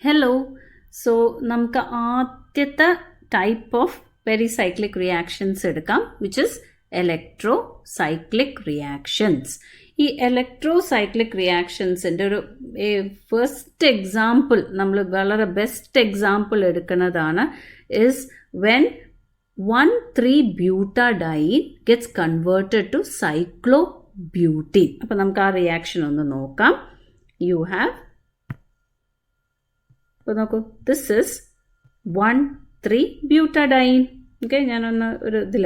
Hello. So നമുക്ക് ആദ്യത്തെ type of pericyclic reactions എടുക്കാം, which is electrocyclic reactions. ഈ electrocyclic reactionsന്റെ ഒരു ഫസ്റ്റ് എക്സാമ്പിൾ നമ്മൾ വളരെ ബെസ്റ്റ് എക്സാമ്പിൾ എടുക്കുന്നതാണ് is when 1,3-butadiene gets converted to cyclobutene. അപ്പോൾ നമുക്ക് ആ റിയാക്ഷൻ ഒന്ന് നോക്കാം. You have, അപ്പോൾ നോക്കൂ, this is 1,3-butadiene. Okay, ഞാനൊന്ന് ഒരു ഇതിൽ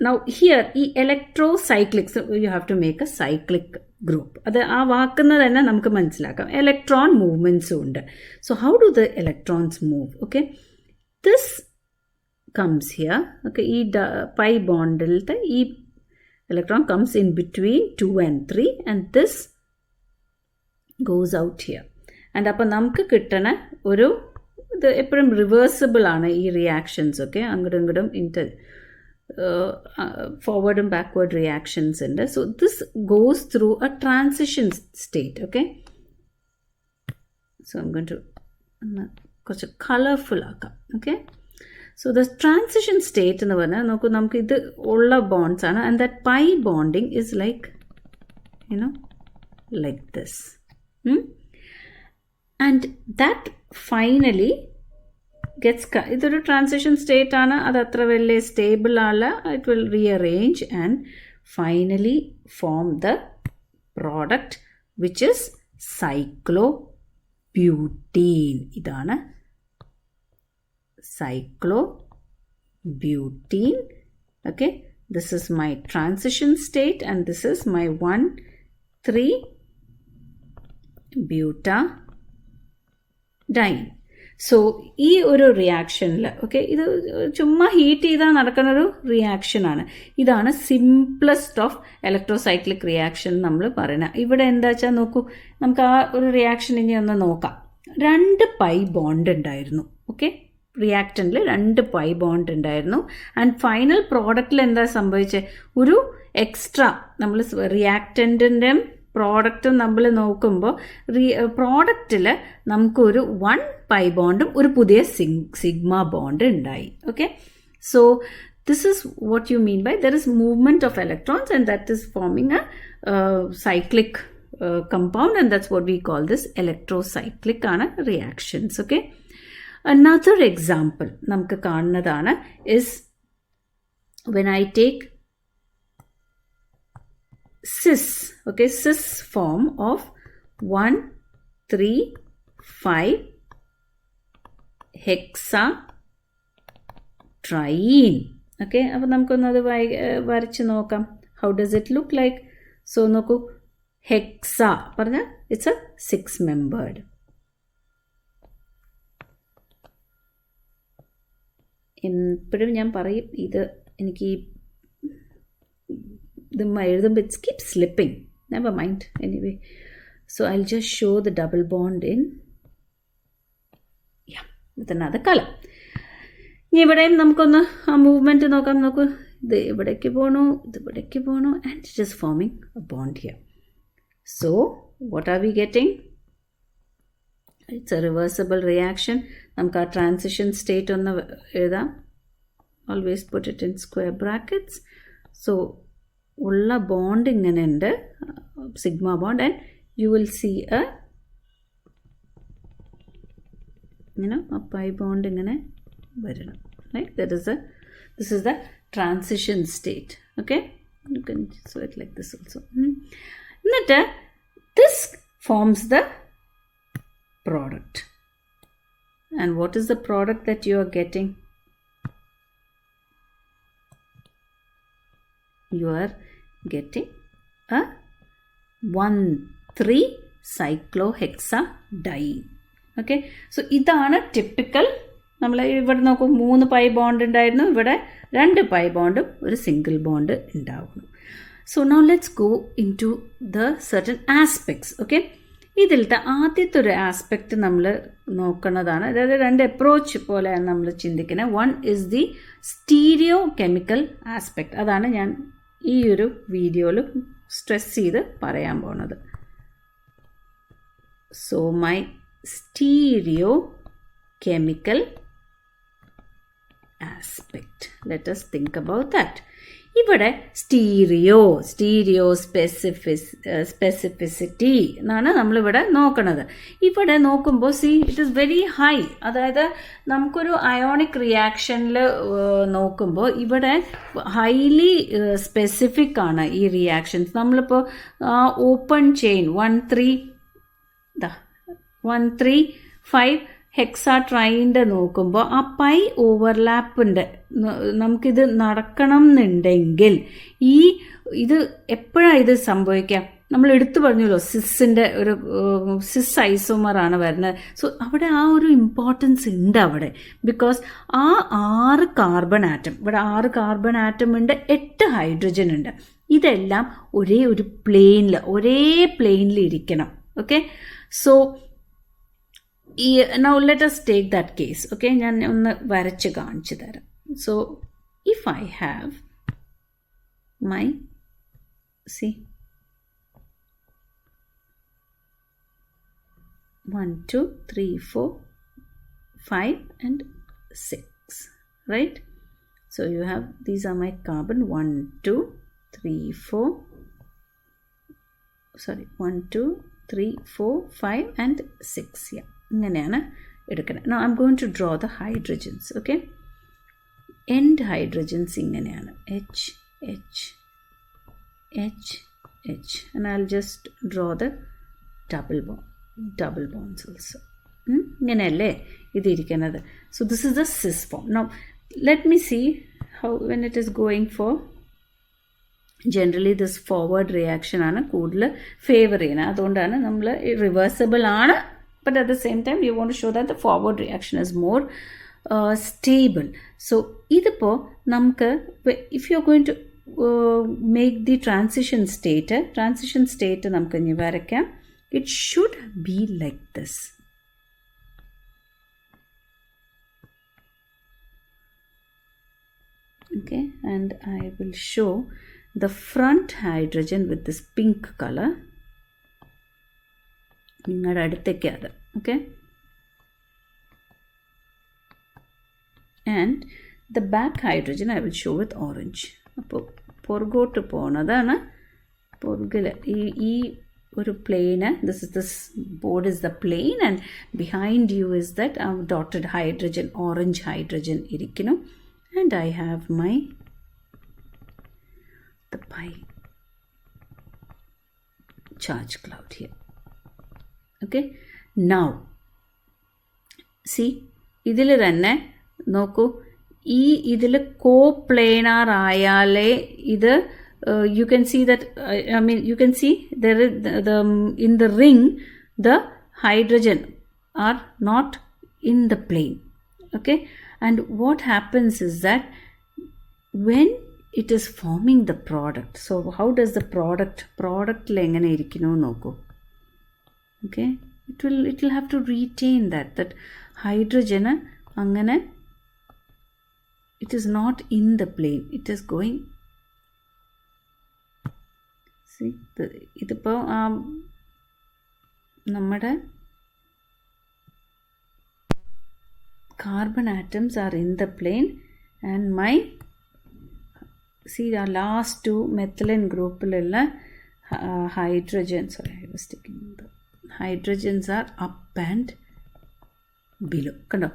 now here ഈ electrocyclics you have to make a cyclic group. അത് ആ വാക്കുന്ന തന്നെ നമുക്ക് മനസ്സിലാക്കാം. Electron movements ഉണ്ട്. So how do the electrons move? Okay, this comes here. Okay, ഈ pi bondilത്തെ ഈ electron comes in between 2 and 3 and this goes out here. And അപ്പോൾ നമുക്ക് കിട്ടണ ഒരു ഇത് എപ്പോഴും റിവേഴ്സിബിൾ ആണ് ഈ റിയാക്ഷൻസ് ഒക്കെ, അങ്ങോട്ടും ഇങ്ങോട്ടും ഫോർവേഡും ബാക്ക്വേർഡ് റിയാക്ഷൻസ് ഉണ്ട്. So this goes through a transition state. Okay, so അങ്ങോട്ട് കുറച്ച് കളർഫുൾ ആക്കാം. Okay, so the transition state എന്ന് പറഞ്ഞാൽ നോക്കൂ, നമുക്ക് ഇത് ഉള്ള ബോണ്ട്സ് ആണ്. And that pi bonding is like like this. And that finally gets, ഇതൊരു ട്രാൻസിഷൻ സ്റ്റേറ്റ് ആണ്, അത് അത്ര വലിയ സ്റ്റേബിൾ അല്ല. It will rearrange and finally form the product which is cyclobutene. ഇതാണ് cyclobutene. Okay, this is my transition state and this is my 1,3-butadiene. So ഈ ഒരു റിയാക്ഷനിൽ, okay, ഇത് ചുമ്മാ ഹീറ്റ് ചെയ്താൽ നടക്കുന്ന ഒരു റിയാക്ഷനാണ്. ഇതാണ് സിംപ്ലസ്റ്റ് ഓഫ് ഇലക്ട്രോസൈക്ലിക് റിയാക്ഷൻ നമ്മൾ പറയുന്നത്. ഇവിടെ എന്താ വെച്ചാൽ നോക്കൂ, നമുക്ക് ആ ഒരു റിയാക്ഷൻ ഇനി ഒന്ന് നോക്കാം. 2 പൈ ബോണ്ട് ഉണ്ടായിരുന്നു. ഓക്കെ, റിയാക്റ്റൻറ്റിൽ 2 പൈ ബോണ്ട് ഉണ്ടായിരുന്നു. ആൻഡ് ഫൈനൽ പ്രോഡക്റ്റിൽ എന്താ സംഭവിച്ചത്, ഒരു എക്സ്ട്രാ നമ്മൾ റിയാക്റ്റൻറ്റിൻ്റെ പ്രോഡക്റ്റും നമ്മൾ നോക്കുമ്പോൾ പ്രോഡക്റ്റിൽ നമുക്കൊരു 1 പൈ ബോണ്ടും ഒരു പുതിയ സിഗ്മ ബോണ്ട് ഉണ്ടായി. Okay, so this is what you mean by there is movement of electrons and that is forming a cyclic compound and that's what we call this electrocyclic ആണ് reactions. Okay, another example നമുക്ക് കാണുന്നതാണ് is when I take cis. Okay, cis form of 1,3,5-hexatriene. Okay, അപ്പോൾ നമുക്കൊന്നത് വരച്ച് നോക്കാം. How does it look like? So നോക്കൂ, Hexa പറഞ്ഞാൽ it's A 6-membered. എപ്പോഴും ഞാൻ പറയും, ഇത് എനിക്ക് ഇത് എഴുതുമ്പോൾ it's keep slipping. Never mind, anyway. So I will just show the double bond in with another colour. ഇനി ഇവിടെയും നമുക്കൊന്ന് ആ മൂവ്മെൻറ്റ് നോക്കാം. നോക്കൂ, ഇത് ഇവിടേക്ക് പോകണു, ഇത് ഇവിടേക്ക് പോകണു and it is forming a bond here. So what are we getting? It's a reversible reaction. നമുക്ക് ആ ട്രാൻസിഷൻ സ്റ്റേറ്റ് ഒന്ന് എഴുതാം. Always put it in square brackets. So ഉള്ള ബോണ്ട് ഇങ്ങനെ ഉണ്ട്, sigma bond, and you will see ഇങ്ങനെ ആ pi bond ഇങ്ങനെ വരണം. Like this is the transition state. Okay, you can show it like this also. എന്നിട്ട് this forms the product. And what is the product that you are getting? You are getting a 1,3-cyclohexadiene. Okay, so ഇതാണ് typical. നമ്മൾ ഇവിടെ നോക്കും, 3 pi bond ഉണ്ടായിരുന്നു, ഇവിടെ 2 pi ബോണ്ടും ഒരു single bond ഉണ്ടാവുന്നു. So now let's go into the certain aspects. Okay, ഇതിലത്തെ ആദ്യത്തെ ഒരു ആസ്പെക്റ്റ് നമ്മൾ നോക്കുന്നതാണ്. അതായത് 2 അപ്രോച്ച് പോലെയാണ് നമ്മൾ ചിന്തിക്കുന്നത്. One is the stereo chemical aspect. അതാണ് ഞാൻ ഈ ഒരു വീഡിയോയിൽ സ്ട്രെസ് ചെയ്ത് പറയാൻ പോകുന്നത്. So my stereochemical aspect. Let us think about that. ഇവിടെ സ്റ്റീരിയോ സ്പെസിഫിസിറ്റി എന്നാണ് നമ്മളിവിടെ നോക്കുന്നത്. ഇവിടെ നോക്കുമ്പോൾ ഇറ്റ് ഈസ് വെരി ഹൈ. അതായത് നമുക്കൊരു അയോണിക് റിയാക്ഷനിൽ നോക്കുമ്പോൾ ഇവിടെ ഹൈലി സ്പെസിഫിക് ആണ് ഈ റിയാക്ഷൻസ്. നമ്മളിപ്പോൾ ഓപ്പൺ ചെയിൻ 1,3,5 ഹെക്സാട്രൈൻ്റെ നോക്കുമ്പോൾ ആ പൈ ഓവർലാപ്പിൻ്റെ നമുക്കിത് നടക്കണം എന്നുണ്ടെങ്കിൽ ഇത് എപ്പോഴാണ് ഇത് സംഭവിക്കാം? നമ്മൾ എടുത്തു പറഞ്ഞല്ലോ സിസിൻ്റെ ഒരു സിസ് ഐസോമറാണ് വരുന്നത്. സോ അവിടെ ആ ഒരു ഇമ്പോർട്ടൻസ് ഉണ്ട് അവിടെ. ബിക്കോസ് ആ 6 കാർബൺ ആറ്റം, ഇവിടെ 6 കാർബൺ ആറ്റം ഉണ്ട്, 8 ഹൈഡ്രജൻ ഉണ്ട്. ഇതെല്ലാം ഒരേ പ്ലെയിനിൽ ഇരിക്കണം. Okay, so now let us take that case. Okay, ഞാൻ ഒന്ന് വരച്ച് കാണിച്ചു തരാം. So if I have my 1 2 3 4 5 and 6, right? So you have, these are my carbon 1 2 3 4 1 2 3 4 5 and 6. Yeah, ഇങ്ങനെയാണ് എടുക്കുന്നത്. Now I'm going to draw the hydrogens. Okay, end hydrogens ഇങ്ങനെയാണ് H H H H, and I'll just draw the double bonds also. ഇങ്ങനെയല്ലേ ഇതിരിക്കുന്നത്. So this is the cis form. Now let me see how when it is going for, generally this forward reaction ആണ് കൂടുതൽ favour ചെയ്യുന്നത്. അതുകൊണ്ടാണ് നമ്മൾ reversible ആണ്, but at the same time we want to show that the forward reaction is more stable. So ഇതിപ്പോൾ നമുക്ക്, if you're going to make the transition state നമുക്ക് ഇനി വരയ്ക്കാം. It should be like this. Okay, and I will show the front hydrogen with this pink color. നിങ്ങളുടെ അടുത്തേക്ക് അത്. Okay, and the back hydrogen I will show with orange. അപ്പോൾ പുറകോട്ട് പോണതാണ്. പുറകിൽ ഈ ഒരു പ്ലെയിന്, this board is the plane and behind you is that dotted hydrogen, orange hydrogen ഇരിക്കുന്നു. And I have the pi charge cloud here. Okay, now see, ഇതിൽ തന്നെ നോക്കൂ, ഇതിൽ കോപ്ലേനാർ ആയാലേ ഇത് you can see that you can see there is the in the ring the hydrogen are not in the plane. Okay, and what happens is that when it is forming the product, so how does the product എങ്ങനെ ഇരിക്കുന്നു നോക്കൂ. Okay, it will have to retain that hydrogen അങ്ങനെ, it is not in the plane, it is going, see ഇതിപ്പോൾ നമ്മുടെ carbon atoms are in the plane and my, see the last 2 methylene ഗ്രൂപ്പിലുള്ള hydrogen, sorry I was taking the hydrogens are up and below. കണ്ടോ?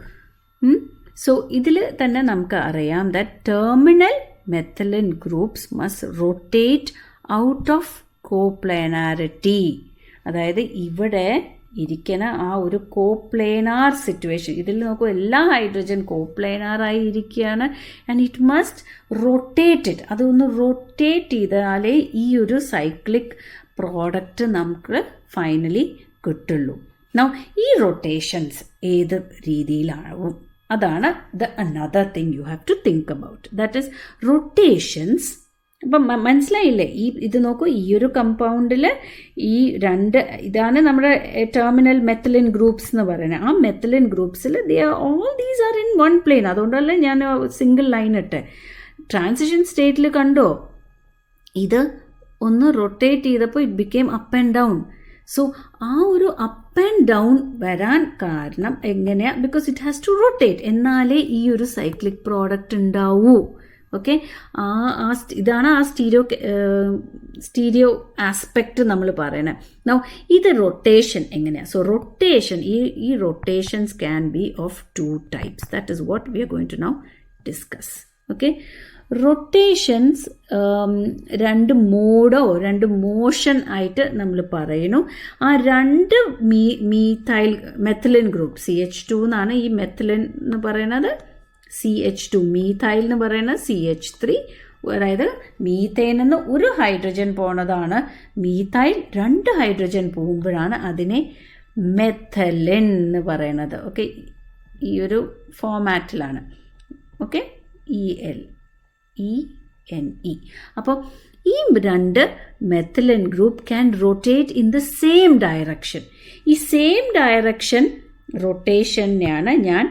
So ഇതിൽ തന്നെ നമുക്ക് അറിയാം that terminal methylene groups must rotate out of coplanarity. അതായത് ഇവിടെ ഇരിക്കുന്ന ആ ഒരു കോപ്ലേനാർ സിറ്റുവേഷൻ, ഇതിൽ നോക്കൂ എല്ലാ ഹൈഡ്രജൻ കോപ്ലേനാറായി ഇരിക്കുകയാണ്. And it must rotate it, അതൊന്ന് റൊട്ടേറ്റ് ചെയ്താലേ ഈ ഒരു സൈക്ലിക് പ്രോഡക്റ്റ് നമുക്ക് ഫൈനലി കിട്ടുള്ളൂ. നൗ ഈ റൊട്ടേഷൻസ് ഏത് രീതിയിലാവും, അതാണ് another thing you have to think about. That is rotations. അപ്പം മനസ്സിലായില്ലേ? ഇത് നോക്കൂ, ഈ ഒരു കമ്പൗണ്ടിൽ ഈ ഇതാണ് നമ്മുടെ ടെർമിനൽ മെത്തലിൻ ഗ്രൂപ്പ്സ് എന്ന് പറയുന്നത്. ആ മെത്തലിൻ ഗ്രൂപ്പ്സിൽ all these are in one plane. അതുകൊണ്ടല്ലേ ഞാൻ സിംഗിൾ ലൈൻ ഇട്ടെ. ട്രാൻസിഷൻ സ്റ്റേറ്റിൽ കണ്ടോ, ഇത് ഒന്ന് റൊട്ടേറ്റ് ചെയ്തപ്പോൾ it became up and down. So ആ ഒരു അപ്പ് ആൻഡ് ഡൗൺ വരാൻ കാരണം എങ്ങനെയാ? Because it has to rotate, എന്നാലേ ഈ ഒരു സൈക്ലിക് പ്രോഡക്റ്റ് ഉണ്ടാവൂ. ഓക്കെ, ഇതാണ് ആ സ്റ്റീരിയോ ആസ്പെക്റ്റ് നമ്മൾ പറയണത്. നൗ ഇത് റൊട്ടേഷൻ എങ്ങനെയാണ്? സോ റൊട്ടേഷൻ, ഈ rotations can be of 2 types. That is what we are going to now discuss. Okay, rotations 2 മോഡോ 2 മോഷൻ ആയിട്ട് നമ്മൾ പറയുന്നു. ആ 2 മെത്തിലിൻ ഗ്രൂപ്പ് CH2 എന്നാണ് ഈ മെത്തിലിൻ എന്ന് പറയുന്നത്, CH2 മീഥൈൽ എന്ന് പറയുന്നത് CH3, അതായത് മീത്തേനിൽ നിന്ന് ഒരു ഹൈഡ്രജൻ പോണതാണ് മീഥൈൽ, 2 ഹൈഡ്രജൻ പോകുമ്പോഴാണ് അതിനെ മെഥലിൻ എന്ന് പറയുന്നത്. ഓക്കെ, ഈ ഒരു ഫോമാറ്റിലാണ്. Okay, ELENE. അപ്പോൾ ഈ 2 methylene group can rotate in the same direction. ഈ സെയിം ഡയറക്ഷൻ റൊട്ടേഷനെയാണ് ഞാൻ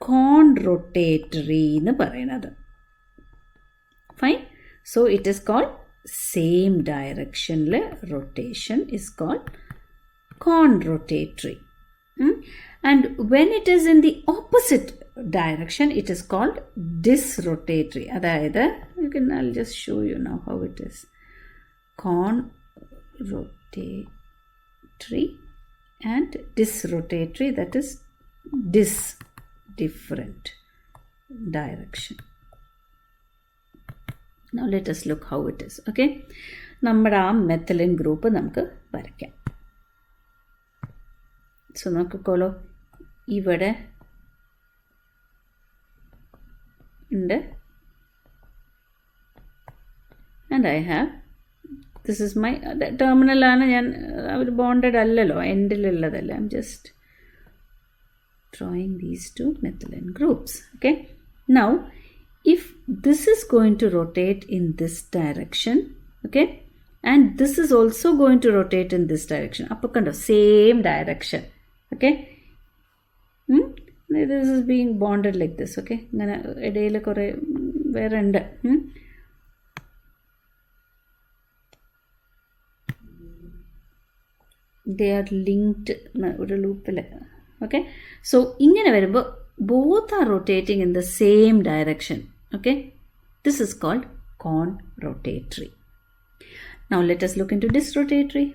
കോൺറൊട്ടേറ്ററി എന്ന് പറയുന്നത്. Fine. So it is called same ഡയറക്ഷനിൽ rotation is called conrotatory. And when it is in the opposite direction it is called disrotatory. അതായത് I'll just show you now how it is. Conrotatory and disrotatory, that is different direction. Now let us look how it is. Okay, നമ്മുടെ ആ methylene group നമുക്ക് വരയ്ക്കാം. So നോക്കിക്കോളൂ, ഇവിടെ ഉണ്ട്, and I have, this is my ടെർമിനലാണ്. ഞാൻ അവർ ബോണ്ടഡ് അല്ലല്ലോ, എൻഡിലുള്ളതല്ല. I'm just drawing these 2 methylene groups. Okay, now if this is going to rotate in this direction, okay, and this is also going to rotate in this direction. അപ്പോൾ കണ്ടോ, same direction. Okay, this is being bonded like this. Okay, ഇങ്ങനെ ഇടയിൽ കുറേ വേറെ ഉണ്ട്. they are linked ഒരു ലൂപ്പിൽ. Okay, so ഇങ്ങനെ വരുമ്പോൾ both are rotating in the same direction. Okay, this is called conrotatory. Now let us look into disrotatory.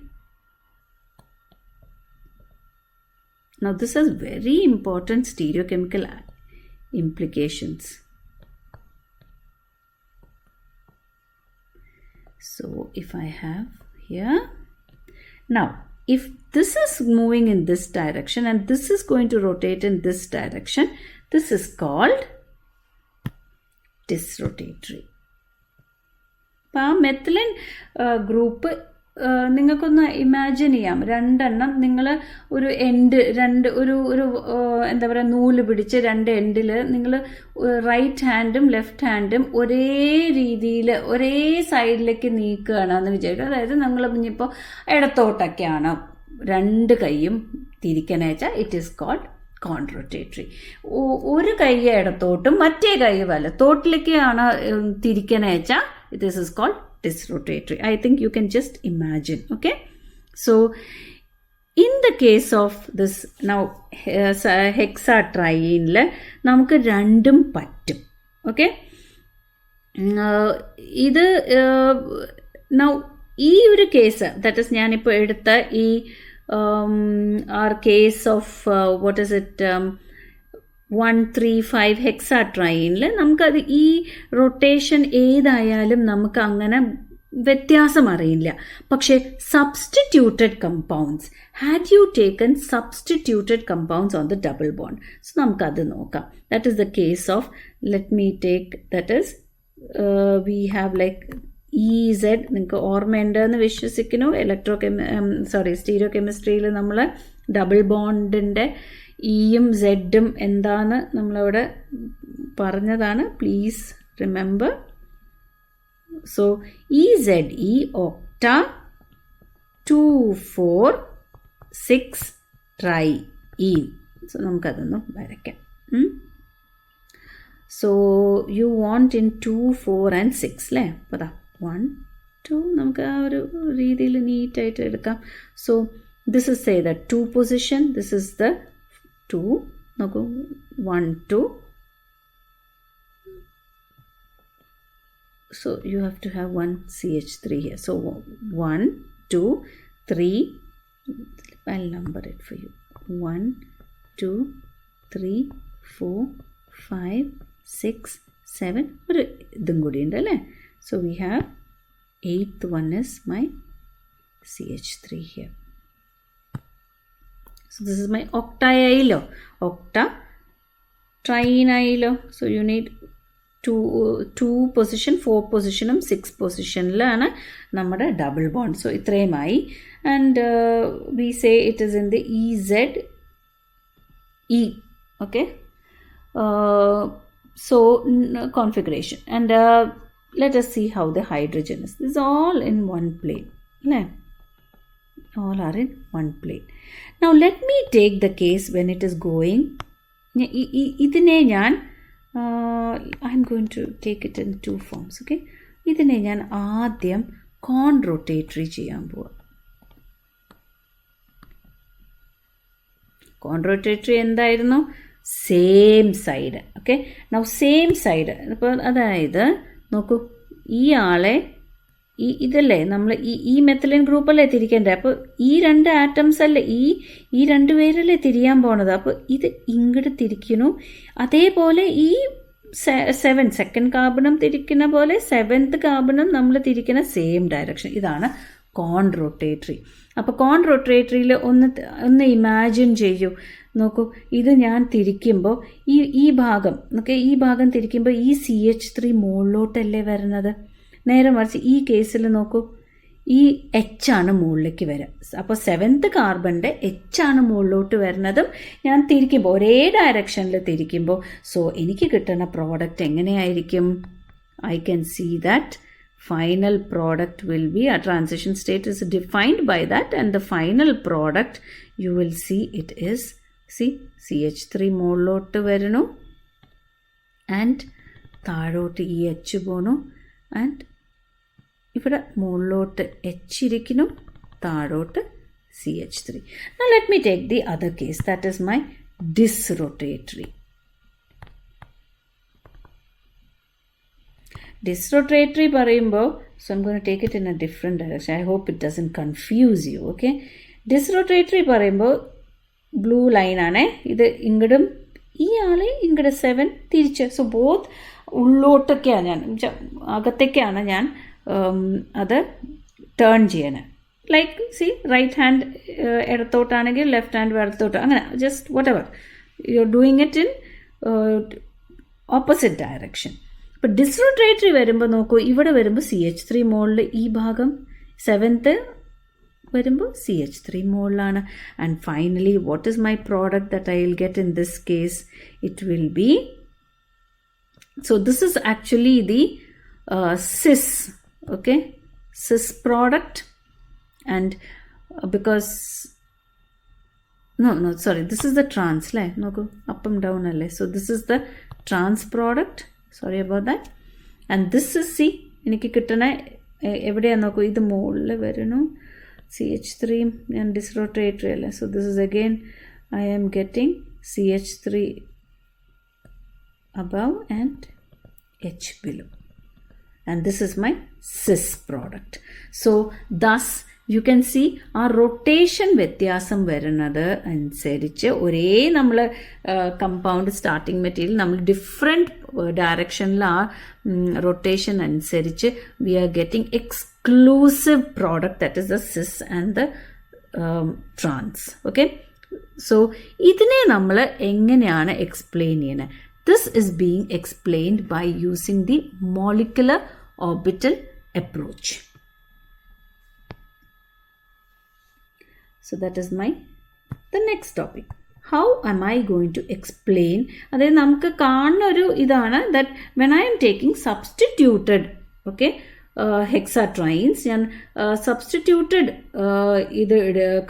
Now this has very important stereochemical implications. So if I have here, now if this is moving in this direction and this is going to rotate in this direction, this is called disrotatory. അപ്പോൾ ആ methylene group നിങ്ങൾക്കൊന്ന് imagine ചെയ്യാം. 2 എണ്ണം നിങ്ങൾ ഒരു ഒരു എന്താ പറയുക, നൂല് പിടിച്ച് 2 എൻഡിൽ നിങ്ങൾ റൈറ്റ് ഹാൻഡും ലെഫ്റ്റ് ഹാൻഡും ഒരേ രീതിയിൽ ഒരേ സൈഡിലേക്ക് നീക്കുകയാണെന്ന് വിചാരിക്കുക. അതായത് നമ്മൾ ഇനിയിപ്പോൾ ഇടത്തോട്ടൊക്കെയാണ് 2 കൈയും തിരിക്കണേച്ചാൽ ഇറ്റ് ഈസ് കോൾഡ് കോൺറൊട്ടേറ്ററി. ഒരു കൈ ഇടത്തോട്ടും മറ്റേ കൈ വലത്തോട്ടിലേക്കാണ് തിരിക്കണേച്ചാൽ this is called disrotatory. I think you can just imagine. Okay, so in the case of this now hexatriene നമുക്ക് 2 പറ്റും. ഓക്കെ, ഇത് now ഈ ഒരു കേസ്, ദാറ്റ് ഇസ് ഞാനിപ്പോൾ എടുത്ത ഈ our case of what is it 135 ഹെക്സാട്രൈനിൽ നമുക്കത് ഈ റൊട്ടേഷൻ ഏതായാലും നമുക്ക് അങ്ങനെ വ്യത്യാസം അറിയില്ല. പക്ഷേ substituted compounds, had you taken substituted compounds on the double bond, so നമുക്കത് നോക്കാം. That is the case of, let me take, that is we have like EZ. നിങ്ങൾക്ക് ഓർമ്മയുണ്ടെന്ന് വിശ്വസിക്കുന്നു. സ്റ്റീരിയോ കെമിസ്ട്രിയിൽ നമ്മൾ ഡബിൾ ബോണ്ടിൻ്റെ ഇയും സെഡും എന്താന്ന് നമ്മളവിടെ പറഞ്ഞതാണ്. Please remember. So EZ, octa 2,4,6 triene. So നമുക്കതൊന്ന് വരയ്ക്കാം. So you want in 2, 4 and 6 അല്ലേ? അപ്പോൾ 1, 2 നമുക്ക് ആ ഒരു രീതിയിൽ നീറ്റായിട്ട് എടുക്കാം. So this is say the 2 position, this is the 2, നോക്കൂ 1 2. So you have to have one CH3 here. So 1 2 3, I'll number it for you. 1 2 3 4 5 6 7, ഒരു ഇതും കൂടി ഉണ്ട് അല്ലേ. So we have 8th one is my CH3 here. So this is my octailo, octa trinailo. So you need 2 position, 4 പൊസിഷനും 6 പൊസിഷനിലാണ് നമ്മുടെ double bond. So ഇത്രയുമായി. And we say it is in the EZE. Okay, so configuration. And let us see how the hydrogen is. This is all in one plane. അല്ലേ, all are in one plane. Now let me take the case when it is going. ഇതിനെ ഞാൻ I am going to take it in 2 forms. Okay, ഇതിനെ ഞാൻ ആദ്യം കോൺ rotatory ചെയ്യാൻ പോവാം. കോൺ rotatory എന്തായിരുന്നു? Same side. Okay, now same side. അപ്പോൾ അതായത് നോക്കൂ, ഈ ആളെ ഇതല്ലേ നമ്മൾ ഈ മെത്തലിൻ ഗ്രൂപ്പല്ലേ തിരിക്കേണ്ടത്. അപ്പോൾ ഈ 2 ആറ്റംസ് അല്ലേ, ഈ 2 പേരല്ലേ തിരിയാൻ പോണത്. അപ്പോൾ ഇത് ഇങ്ങോട്ട് തിരിക്കുന്നു. അതേപോലെ ഈ 7 സെക്കൻഡ് കാർബണും തിരിക്കുന്ന പോലെ 7th കാർബണും നമ്മൾ തിരിക്കുന്ന സെയിം ഡയറക്ഷൻ. ഇതാണ് കോൺ റൊട്ടേറ്ററി. അപ്പോൾ കോൺ റൊട്ടേറ്ററിയിൽ ഒന്ന് ഇമാജിൻ ചെയ്യൂ. നോക്കൂ, ഇത് ഞാൻ തിരിക്കുമ്പോൾ ഈ ഭാഗം, ഓക്കെ, ഈ ഭാഗം തിരിക്കുമ്പോൾ ഈ CH3 മുകളിലോട്ടല്ലേ വരുന്നത്. നേരെ മറിച്ച് ഈ കേസിൽ നോക്കൂ, ഈ H ആണ് മുകളിലേക്ക് വരിക. അപ്പോൾ 7th കാർബണിൻ്റെ H ആണ് മുകളിലോട്ട് വരുന്നതും ഞാൻ തിരിക്കുമ്പോൾ ഒരേ ഡയറക്ഷനിൽ തിരിക്കുമ്പോൾ. സോ എനിക്ക് കിട്ടുന്ന പ്രോഡക്റ്റ് എങ്ങനെയായിരിക്കും? I can see that final product will be, a transition state is defined by that, and the final product you will see it is, see, CH3 മുകളിലോട്ട് വരുന്നു, ആൻഡ് താഴോട്ട് ഈ H പോണു, ആൻഡ് ഇവിടെ മുകളിലോട്ട് H ഇരിക്കുന്നു, താഴോട്ട് CH3. Now let me take the other case, that is my disrotatory. Disrotatory പറയുമ്പോൾ, so I'm going to take it in a different direction. I hope it doesn't confuse you. Okay, disrotatory പറയുമ്പോൾ blue ലൈനാണേ, ഇത് ഇങ്ങടും ഈ ആളെ ഇങ്ങടെ 7 തിരിച്ച്. So both ഉള്ളോട്ടൊക്കെയാണ് ഞാൻ, അകത്തേക്കാണ് ഞാൻ അത് ടേൺ ചെയ്യണേ. ലൈക്ക് സി, റൈറ്റ് ഹാൻഡ് ഇടത്തോട്ടാണെങ്കിൽ ലെഫ്റ്റ് ഹാൻഡ് വലത്തോട്ട്, അങ്ങനെ just whatever you are doing it in opposite direction. ഇപ്പോൾ ഡിസ്റൊട്ടേറ്ററി വരുമ്പോൾ നോക്കൂ, ഇവിടെ വരുമ്പോൾ CH3 മുകളിൽ, ഈ ഭാഗം 7th വരുമ്പോൾ CH3 മുകളിലാണ്. And finally what is my product that I will get in this case? It will be, so this is actually the cis, okay, cis product. And because no sorry, this is the trans le, no, up and down alle. So this is the trans product, sorry about that. And this is, see, എനിക്ക് കിട്ടണ എവിടെയാ നോക്കൂ, ഇത് മുകളിൽ വരുന്നു, CH3 and disrotatory അല്ലേ. So this is again, I am getting CH3 above and H below, and this is my cis product. So thus you can see ആ rotation വ്യത്യാസം വരുന്നത് അനുസരിച്ച് ഒരേ നമ്മൾ കമ്പൗണ്ട് സ്റ്റാർട്ടിംഗ് മെറ്റീരിയൽ നമ്മൾ ഡിഫറെൻറ്റ് ഡയറക്ഷനിൽ ആ റൊട്ടേഷൻ അനുസരിച്ച് we are getting exclusive product, that is the cis and the trans. Okay, so ഇതിനെ നമ്മൾ എങ്ങനെയാണ് എക്സ്പ്ലെയിൻ ചെയ്യുന്നത്? This is being explained by using the molecular orbital approach. So that is the next topic. How am I going to explain? That namukku kaanna oru idana that when I am taking substituted, okay, ഹെക്സാട്രൈൻസ് ഞാൻ substituted ഇത്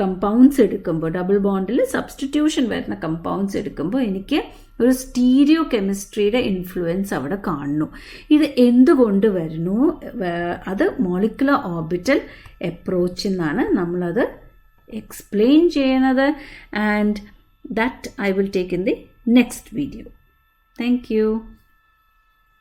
compounds എടുക്കുമ്പോൾ double ബോണ്ടിൽ substitution വരുന്ന compounds എടുക്കുമ്പോൾ എനിക്ക് ഒരു stereo കെമിസ്ട്രിയുടെ influence അവിടെ കാണുന്നു. ഇത് എന്തുകൊണ്ട് വരുന്നു? അത് മോളിക്കുലർ ഓർബിറ്റൽ അപ്രോച്ച് എന്നാണ് നമ്മളത് എക്സ്പ്ലെയിൻ ചെയ്യണത്. And that I will take in the next video. Thank you.